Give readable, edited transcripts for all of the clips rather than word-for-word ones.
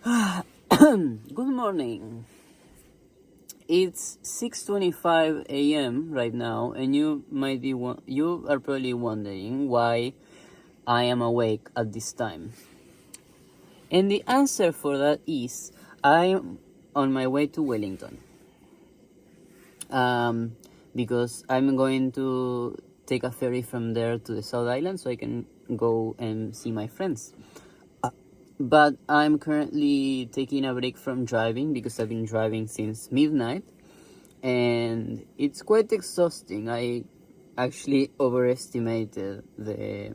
Good morning. It's 6:25 a.m. right now, and you are probably wondering why I am awake at this time. And the answer for that is I'm on my way to Wellington. Because I'm going to take a ferry from there to the South Island so I can go and see my friends. But I'm currently taking a break from driving because I've been driving since midnight, and it's quite exhausting. I actually overestimated the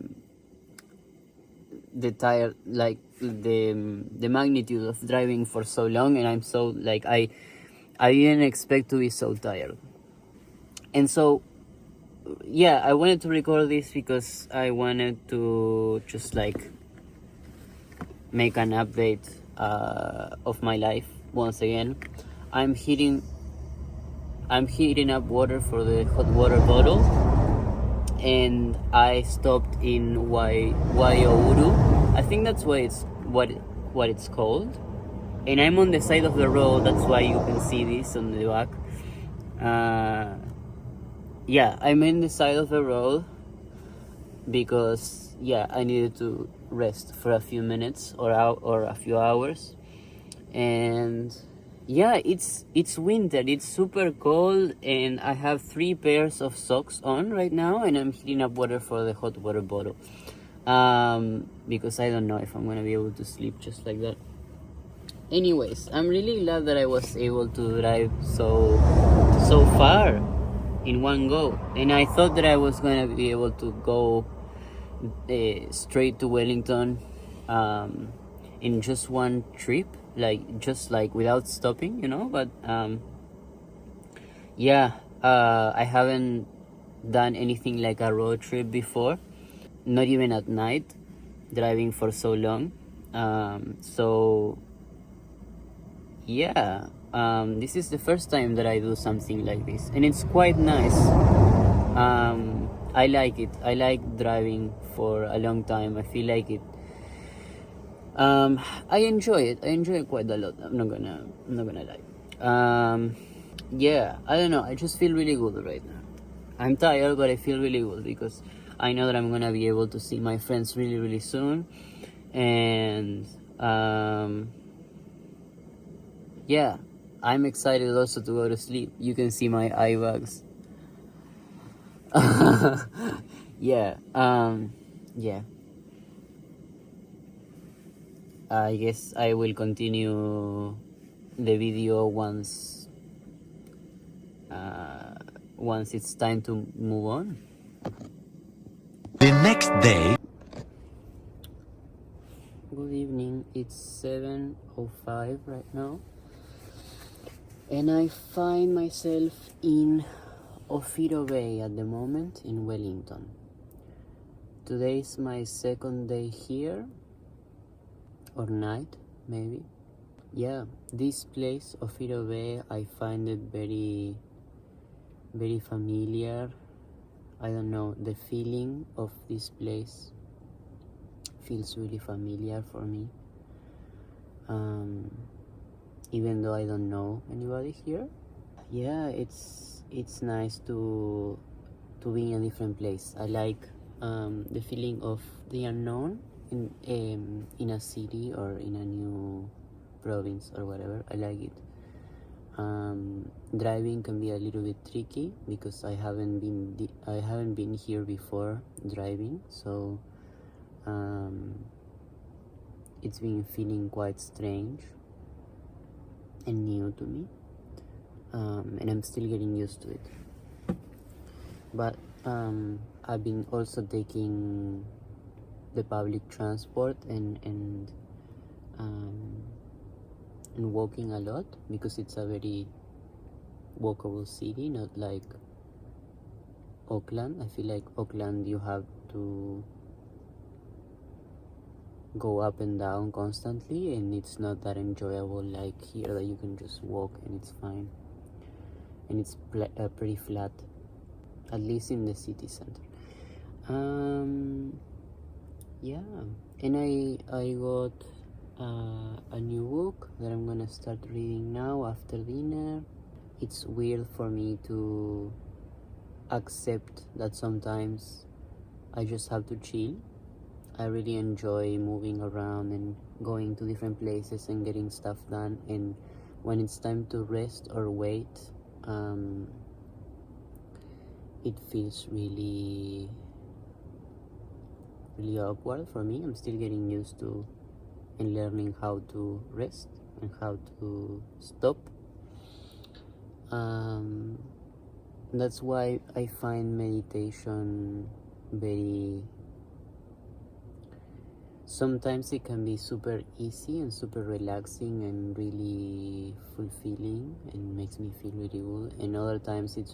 tire, like the magnitude of driving for so long, and I'm so like I didn't expect to be so tired. And so yeah, I wanted to record this because I wanted to just like make an update of my life once again. I'm heating up water for the hot water bottle, and I stopped in Waiauru. I think that's what it's called. And I'm on the side of the road. That's why you can see this on the back. Yeah, I'm in the side of the road because I needed to rest for a few minutes or a few hours. And yeah, it's winter. It's super cold, and I have 3 pairs of socks on right now, and I'm heating up water for the hot water bottle because I don't know if I'm gonna be able to sleep just like that. Anyways, I'm really glad that I was able to drive so far in one go, and I thought that I was gonna be able to go straight to Wellington in just one trip, just without stopping, but I haven't done anything like a road trip before, not even at night, driving for so long. This is the first time that I do something like this, and it's quite nice. I like it. I like driving for a long time. I feel like it. I enjoy it. I enjoy it quite a lot. I'm not gonna lie. I don't know. I just feel really good right now. I'm tired, but I feel really good because I know that I'm gonna be able to see my friends really, really soon, and I'm excited also to go to sleep. You can see my eye bags. I guess I will continue the video once it's time to move on. The next day. Good evening. It's 7:05 right now, and I find myself in Ofiro Bay at the moment in Wellington. Today is my second day here, or night maybe. This place, Ofiro Bay, I find it very, very familiar. I don't know, the feeling of this place feels really familiar for me, even though I don't know anybody here. It's nice to be in a different place. I like the feeling of the unknown in a city or in a new province or whatever. I like it. Driving can be a little bit tricky because I haven't been here before driving, so it's been feeling quite strange and new to me, and I'm still getting used to it. But I've been also taking the public transport and walking a lot because it's a very walkable city, not like Auckland. I feel like Auckland you have to go up and down constantly, and it's not that enjoyable like here, that you can just walk and it's fine, and it's pretty flat, at least in the city center. And I got a new book that I'm gonna start reading now after dinner. It's weird for me to accept that sometimes I just have to chill. I really enjoy moving around and going to different places and getting stuff done, and when it's time to rest or wait, it feels really awkward for me. I'm still getting used to and learning how to rest and how to stop. That's why I find meditation sometimes it can be super easy and super relaxing and really fulfilling and makes me feel really good, and other times it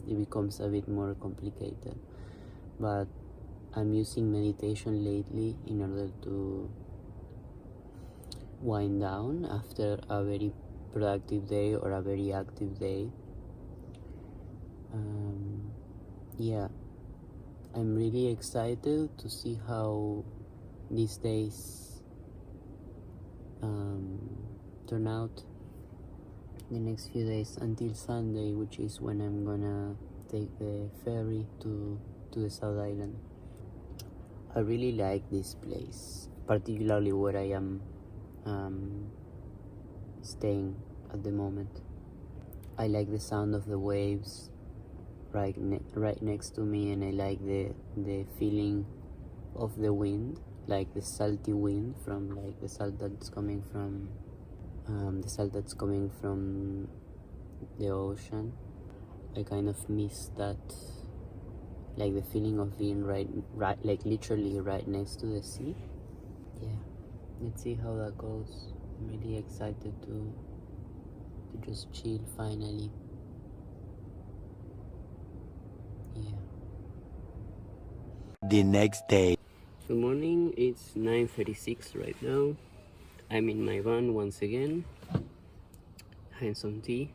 becomes a bit more complicated. But I'm using meditation lately in order to wind down after a very productive day or a very active day. Yeah, I'm really excited to see how these days turn out, the next few days until Sunday, which is when I'm gonna take the ferry to the South Island. I really like this place, particularly where I am staying at the moment. I like the sound of the waves right next to me, and I like the feeling of the wind, like the salty wind from like the salt that's coming from the ocean. I kind of miss that, like the feeling of being right like literally right next to the sea. Yeah, let's see how that goes. I'm really excited to just chill finally. Yeah. The next day. Good morning, it's 9:36 right now. I'm in my van once again, having some tea.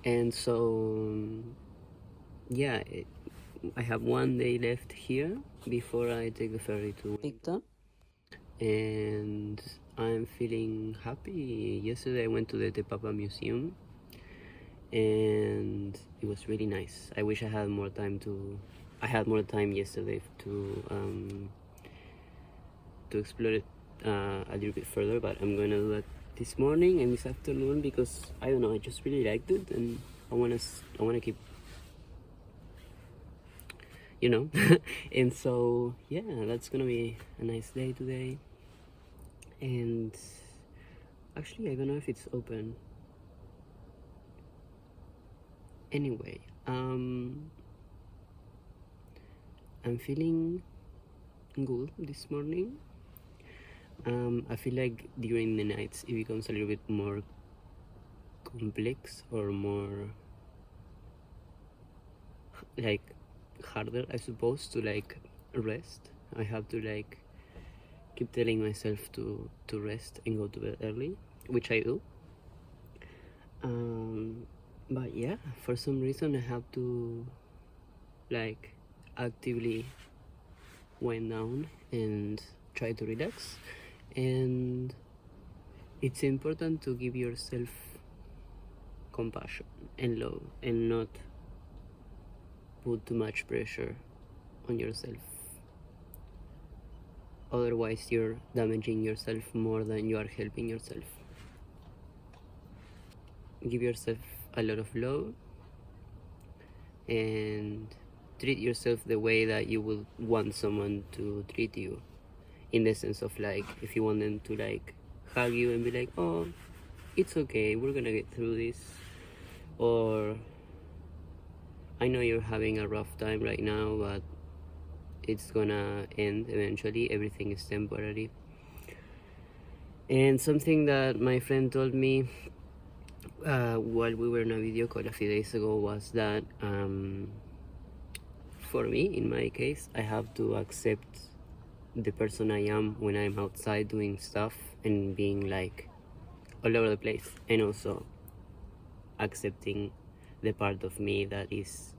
And so, yeah, I have one day left here before I take the ferry to Victor, and I'm feeling happy. Yesterday I went to the Te Papa Museum, and it was really nice. I wish I had more time yesterday to explore it a little bit further, but I'm gonna do that this morning and this afternoon because I don't know, I just really liked it, and I wanna keep, and so yeah, that's gonna be a nice day today. And actually, I don't know if it's open. Anyway, I'm feeling good this morning. I feel like during the nights it becomes a little bit more complex or more like harder, I suppose, to like rest. I have to like keep telling myself to rest and go to bed early, which I do. But yeah, for some reason I have to like actively wind down and try to relax, and it's important to give yourself compassion and love and not put too much pressure on yourself. Otherwise you're damaging yourself more than you are helping yourself. Give yourself a lot of love and treat yourself the way that you would want someone to treat you, in the sense of like, if you want them to like hug you and be like, oh, it's okay, we're gonna get through this, or I know you're having a rough time right now, but it's gonna end eventually, everything is temporary. And something that my friend told me while we were in a video call a few days ago was that for me, in my case, I have to accept the person I am when I'm outside doing stuff and being like all over the place, and also accepting the part of me that is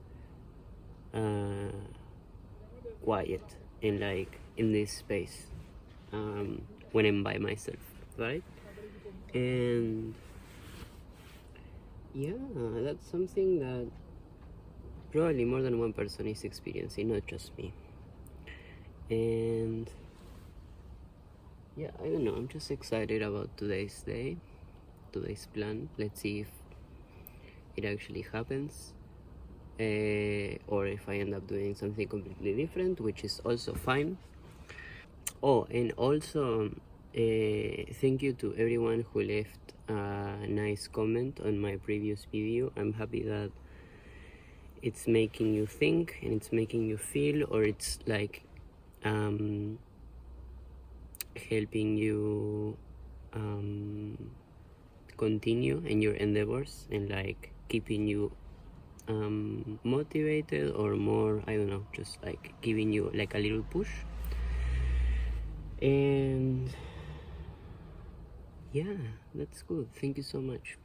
quiet and like in this space when I'm by myself, right? And yeah, that's something that probably more than one person is experiencing, not just me. And yeah, I don't know, I'm just excited about today's day, today's plan. Let's see if it actually happens, or if I end up doing something completely different, which is also fine. Oh, and also thank you to everyone who left a nice comment on my previous video. I'm happy that it's making you think and it's making you feel, or it's like helping you continue in your endeavors and like keeping you motivated, or more, I don't know, just like giving you like a little push. And yeah, that's good. Thank you so much.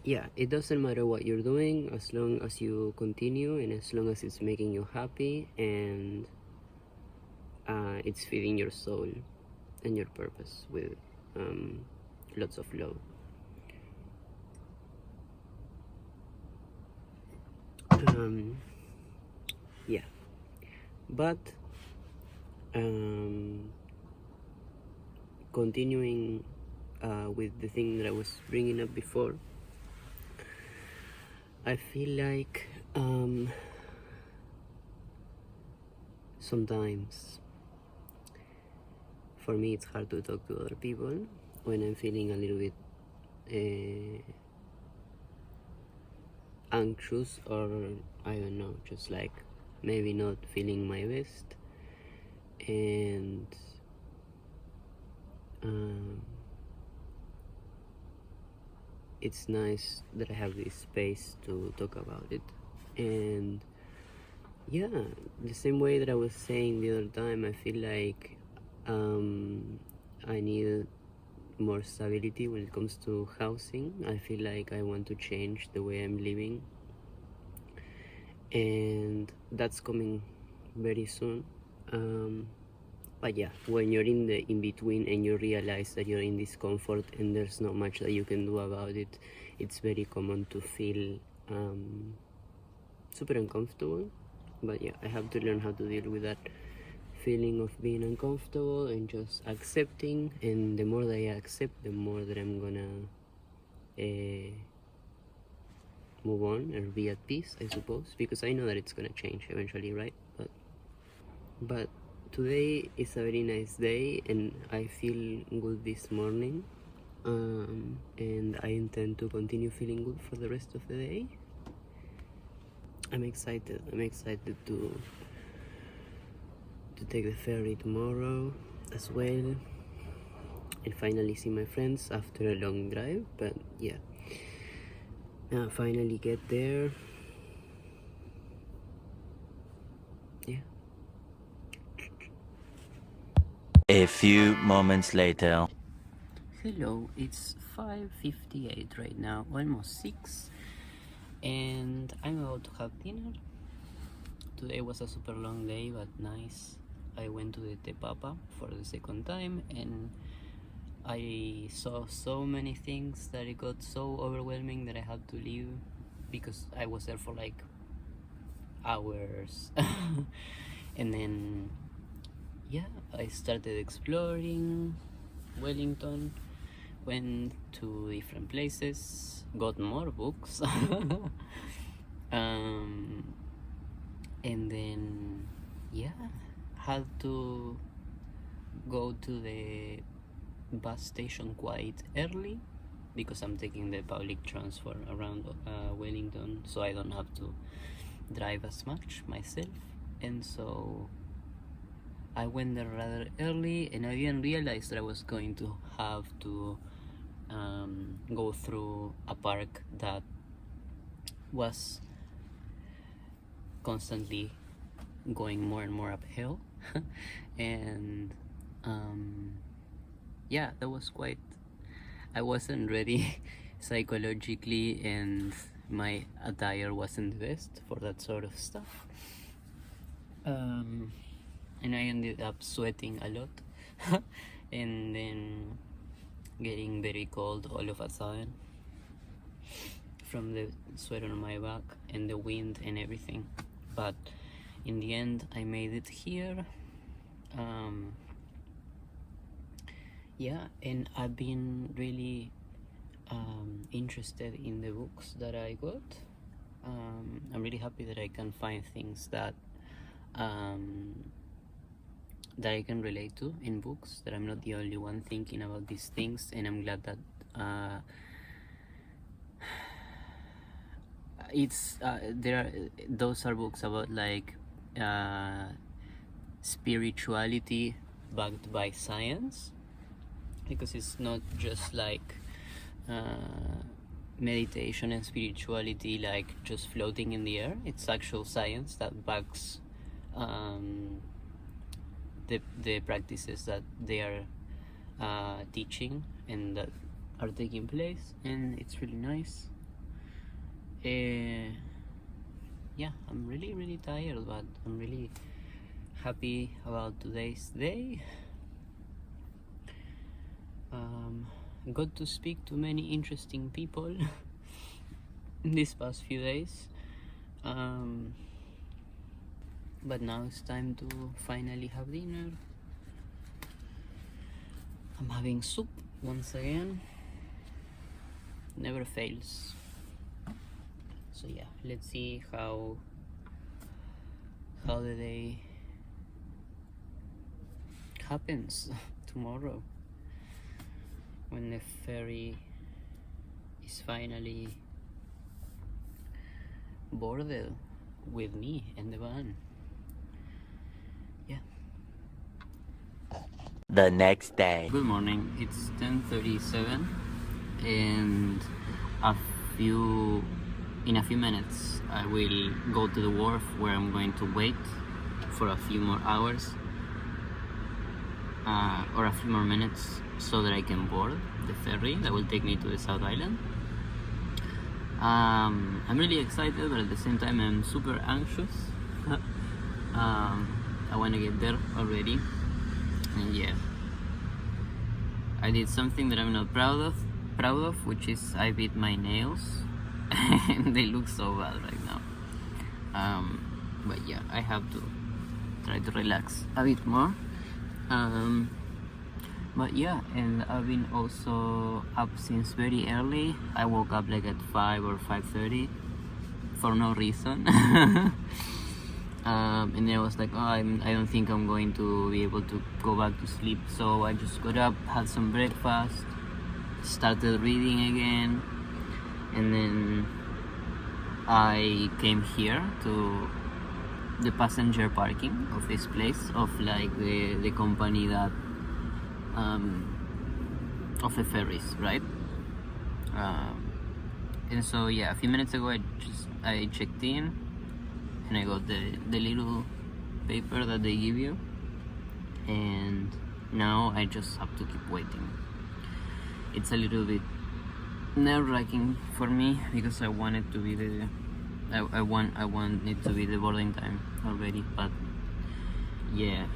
Yeah, it doesn't matter what you're doing as long as you continue and as long as it's making you happy and it's feeding your soul and your purpose with lots of love. Yeah, but continuing with the thing that I was bringing up before, I feel like sometimes for me it's hard to talk to other people when I'm feeling a little bit anxious, or I don't know, just like maybe not feeling my best. And it's nice that I have this space to talk about it. And yeah, the same way that I was saying the other time, I feel like I need more stability when it comes to housing. I feel like I want to change the way I'm living, and that's coming very soon. But yeah, when you're in the in-between and you realize that you're in discomfort and there's not much that you can do about it, it's very common to feel super uncomfortable. But yeah, I have to learn how to deal with that feeling of being uncomfortable and just accepting. And the more that I accept, the more that I'm gonna move on and be at peace, I suppose, because I know that it's gonna change eventually, right? But today is a very nice day and I feel good this morning, and I intend to continue feeling good for the rest of the day. I'm excited to take the ferry tomorrow as well and finally see my friends after a long drive. But yeah, finally get there. Yeah. A few moments later. Hello, it's 5:58 right now, almost 6, and I'm about to have dinner. Today was a super long day, but nice. I went to the Te Papa for the second time, and I saw so many things that it got so overwhelming that I had to leave because I was there for like hours. And then yeah, I started exploring Wellington, went to different places, got more books. And then yeah, had to go to the bus station quite early because I'm taking the public transport around Wellington, so I don't have to drive as much myself. And so I went there rather early, and I didn't realize that I was going to have to go through a park that was constantly going more and more uphill. And yeah, that was quite, I wasn't ready psychologically and my attire wasn't the best for that sort of stuff. And I ended up sweating a lot and then getting very cold all of a sudden from the sweat on my back and the wind and everything. But in the end, I made it here. Yeah, and I've been really interested in the books that I got. I'm really happy that I can find things that that I can relate to in books, that I'm not the only one thinking about these things, and I'm glad that those are books about like spirituality backed by science, because it's not just like meditation and spirituality like just floating in the air. It's actual science that backs the practices that they are teaching and that are taking place, and it's really nice. Yeah, I'm really tired, but I'm really happy about today's day. Got to speak to many interesting people these past few days, but now it's time to finally have dinner. I'm having soup once again, never fails. So yeah, let's see how the day happens tomorrow, when the ferry is finally boarded with me and the van. Yeah. The next day. Good morning. It's 10:37, and in a few minutes I will go to the wharf where I'm going to wait for a few more hours or a few more minutes so that I can board the ferry that will take me to the South Island. I'm really excited, but at the same time I'm super anxious. I want to get there already, and yeah, I did something that I'm not proud of, which is I bit my nails and they look so bad right now. But yeah, I have to try to relax a bit more. But yeah, and I've been also up since very early. I woke up like at 5 or 5:30 for no reason. And then I was like, I don't think I'm going to be able to go back to sleep. So I just got up, had some breakfast, started reading again, and then I came here to the passenger parking of this place, of like the company that of the ferries, right? And so yeah, a few minutes ago I checked in and I got the little paper that they give you, and now I just have to keep waiting. It's a little bit nerve-wracking for me because I want it to be I want it to be the boarding time already, but yeah.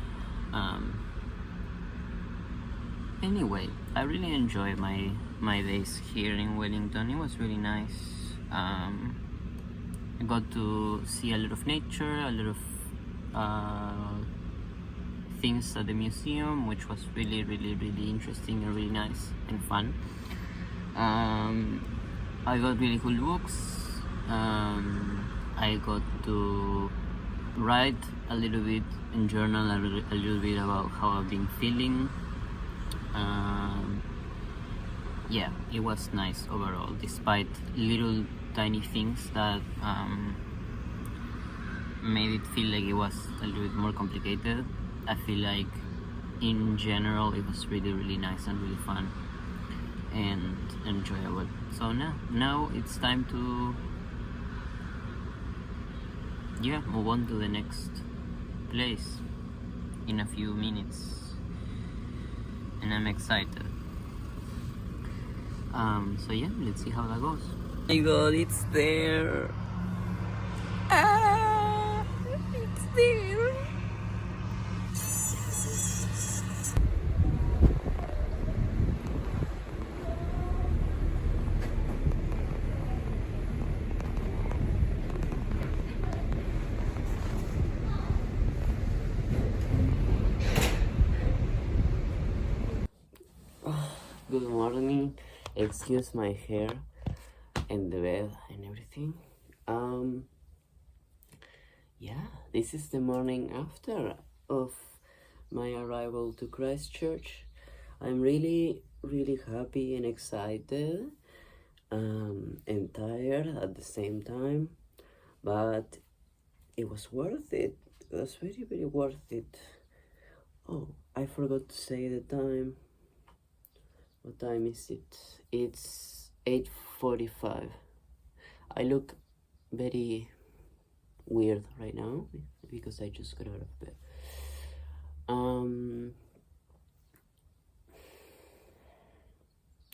Anyway, I really enjoy my days here in Wellington. It was really nice. I got to see a lot of nature, a lot of things at the museum, which was really interesting and really nice and fun. I got really cool books. I got to write a little bit and journal a little bit about how I've been feeling. Yeah, it was nice overall, despite little tiny things that made it feel like it was a little bit more complicated. I feel like in general it was really nice and really fun and enjoyable. So now it's time to move on to the next place in a few minutes, and I'm excited. So yeah, let's see how that goes. my god, it's there. Ah, it's there. Good morning. Excuse my hair and the bed and everything. Yeah, this is the morning after of my arrival to Christchurch. I'm really happy and excited, and tired at the same time, but it was worth it. It was very worth it. Oh, I forgot to say the time. What time is it? It's 8:45. I look very weird right now because I just got out of bed. Oh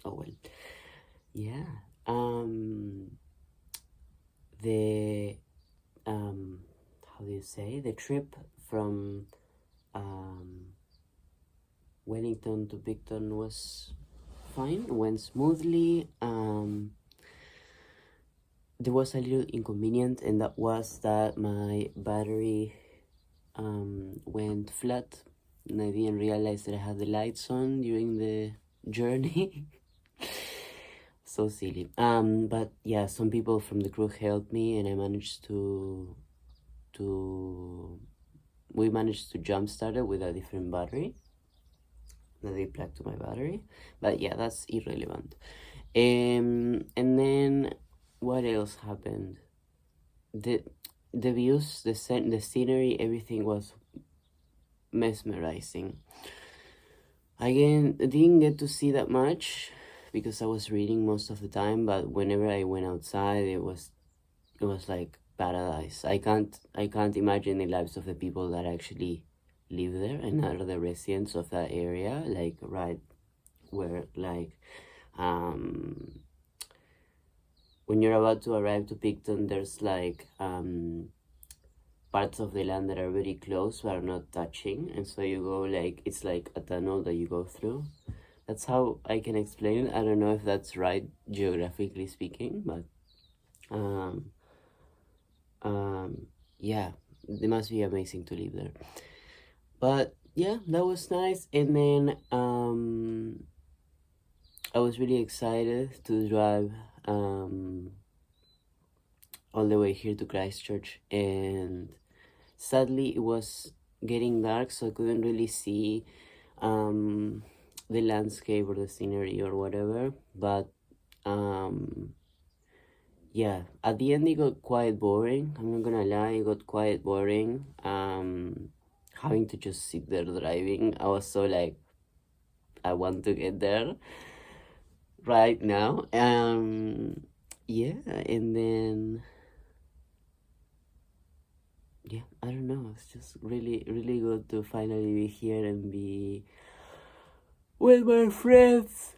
well. Yeah. The how do you say, the trip from Wellington to Bigton was fine, went smoothly. There was a little inconvenient, and that was that my battery went flat, and I didn't realize that I had the lights on during the journey. So silly. But yeah, some people from the crew helped me, and we managed to jumpstart it with a different battery that they plugged to my battery. But yeah, that's irrelevant. And then what else happened? The views, the scenery, everything was mesmerizing. Again, I didn't get to see that much because I was reading most of the time, but whenever I went outside, it was like paradise. I can't imagine the lives of the people that actually live there and are the residents of that area, like right where, like, when you're about to arrive to Picton, there's like parts of the land that are very close but are not touching, and so you go, like, it's like a tunnel that you go through. That's how I can explain it. I don't know if that's right geographically speaking, but yeah, it must be amazing to live there. But yeah, that was nice. And then I was really excited to drive all the way here to Christchurch, and sadly it was getting dark, so I couldn't really see the landscape or the scenery or whatever. But yeah, at the end it got quite boring. I'm not gonna lie, it got quite boring. Having to just sit there driving, I was so like, I want to get there right now. Yeah, and then yeah, I don't know, it's just really good to finally be here and be with my friends.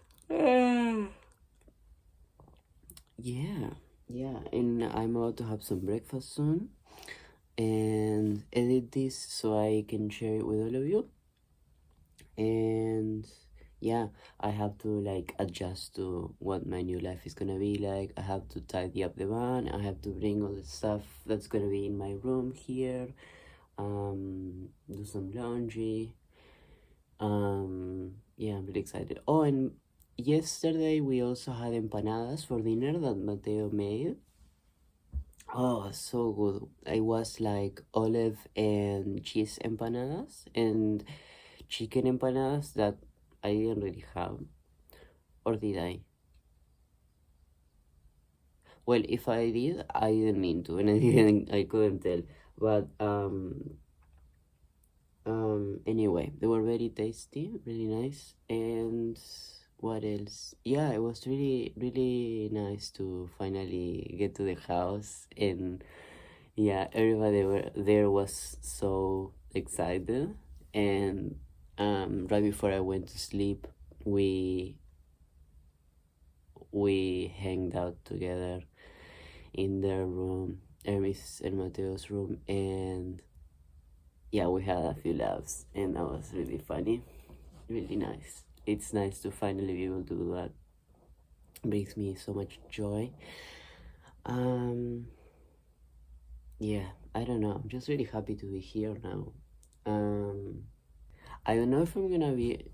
Yeah, and I'm about to have some breakfast soon and edit this so I can share it with all of you. And yeah, I have to like adjust to what my new life is gonna be like. I have to tidy up the van. I have to bring all the stuff that's gonna be in my room here. Do some laundry. Yeah, I'm really excited. Oh, and yesterday we also had empanadas for dinner that Mateo made. Oh, so good. It was like olive and cheese empanadas and chicken empanadas that I didn't really have. Or did I? Well, if I did, I didn't mean to, and I couldn't tell. But anyway, they were very tasty, really nice. And what else? Yeah, it was really nice to finally get to the house, and yeah, everybody there was so excited. And right before I went to sleep, we hanged out together in their room, Hermes and Mateo's room, and yeah, we had a few laughs, and that was really funny, really nice. It's nice to finally be able to do that. It brings me so much joy. Yeah, I don't know. I'm just really happy to be here now. I don't know if I'm gonna be,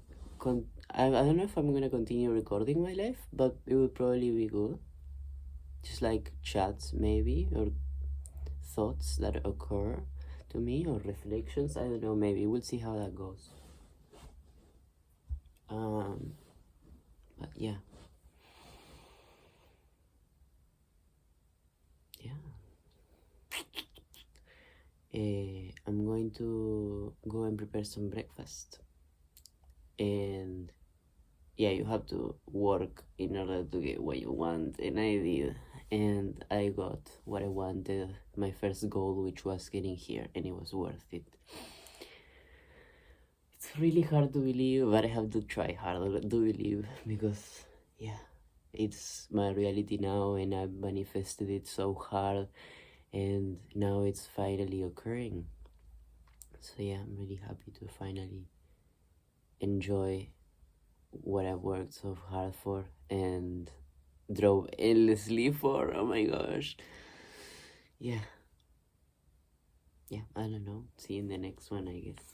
I don't know if I'm gonna continue recording my life, but it would probably be good. Just like chats, maybe, or thoughts that occur to me, or reflections. I don't know. Maybe we'll see how that goes. But yeah. I'm going to go and prepare some breakfast. And yeah, you have to work in order to get what you want, and I did. And I got what I wanted, my first goal, which was getting here, and it was worth it. It's really hard to believe, but I have to try harder to believe, because yeah, it's my reality now, and I've manifested it so hard, and now it's finally occurring. So yeah, I'm really happy to finally enjoy what I've worked so hard for and drove endlessly for. Oh my gosh. Yeah, I don't know. See you in the next one, I guess.